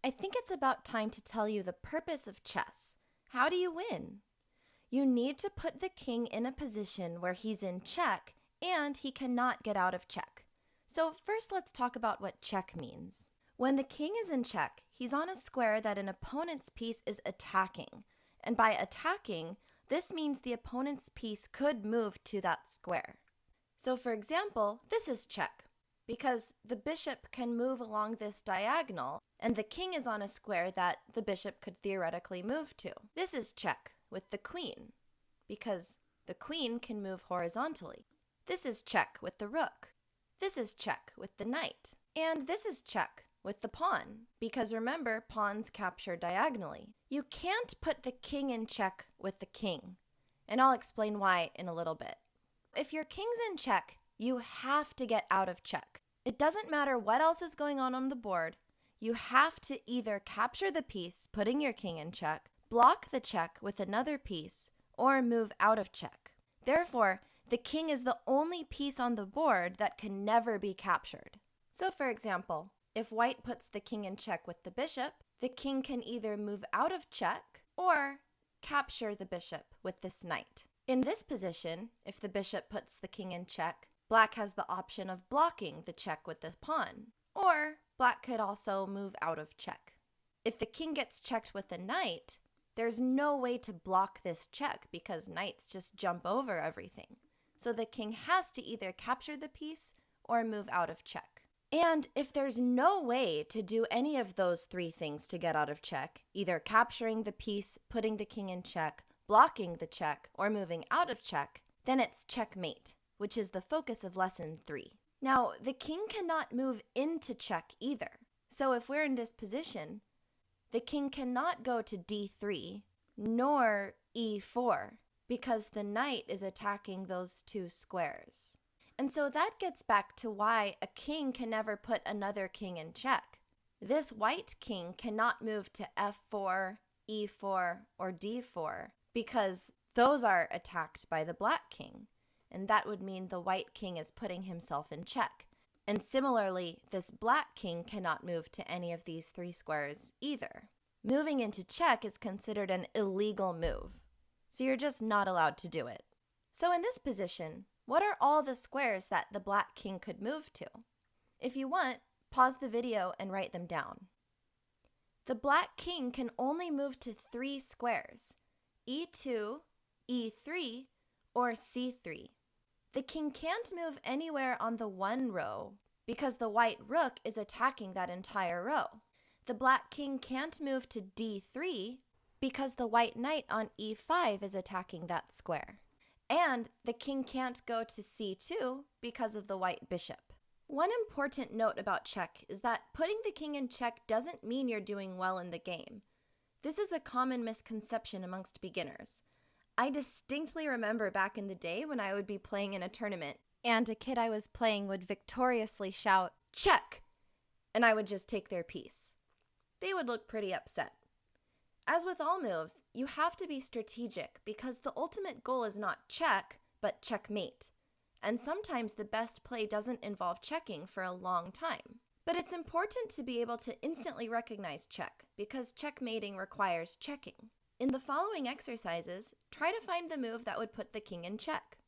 I think it's about time to tell you the purpose of chess. How do you win? You need to put the king in a position where he's in check and he cannot get out of check. So first let's talk about what check means. When the king is in check, he's on a square that an opponent's piece is attacking. And by attacking, this means the opponent's piece could move to that square. So for example, this is check, because the bishop can move along this diagonal, and the king is on a square that the bishop could theoretically move to. This is check with the queen, because the queen can move horizontally. This is check with the rook. This is check with the knight. And this is check with the pawn, because remember, pawns capture diagonally. You can't put the king in check with the king, and I'll explain why in a little bit. If your king's in check, you have to get out of check. It doesn't matter what else is going on the board. You have to either capture the piece, putting your king in check, block the check with another piece, or move out of check. Therefore, the king is the only piece on the board that can never be captured. So for example, if white puts the king in check with the bishop, the king can either move out of check or capture the bishop with this knight. In this position, if the bishop puts the king in check, black has the option of blocking the check with the pawn, or black could also move out of check. If the king gets checked with the knight, there's no way to block this check because knights just jump over everything. So the king has to either capture the piece or move out of check. And if there's no way to do any of those three things to get out of check, either capturing the piece, putting the king in check, blocking the check, or moving out of check, then it's checkmate, which is the focus of lesson 3. Now, the king cannot move into check either. So if we're in this position, the king cannot go to d3 nor e4 because the knight is attacking those two squares. And so that gets back to why a king can never put another king in check. This white king cannot move to f4, e4, or d4 because those are attacked by the black king, and that would mean the white king is putting himself in check. And similarly, this black king cannot move to any of these three squares either. Moving into check is considered an illegal move, so you're just not allowed to do it. So in this position, what are all the squares that the black king could move to? If you want, pause the video and write them down. The black king can only move to 3 squares: e2, e3, or c3. The king can't move anywhere on the 1 row because the white rook is attacking that entire row. The black king can't move to d3 because the white knight on e5 is attacking that square. And the king can't go to c2 because of the white bishop. One important note about check is that putting the king in check doesn't mean you're doing well in the game. This is a common misconception amongst beginners. I distinctly remember back in the day when I would be playing in a tournament and a kid I was playing would victoriously shout, "Check!" and I would just take their piece. They would look pretty upset. As with all moves, you have to be strategic because the ultimate goal is not check, but checkmate. And sometimes the best play doesn't involve checking for a long time. But it's important to be able to instantly recognize check because checkmating requires checking. In the following exercises, try to find the move that would put the king in check.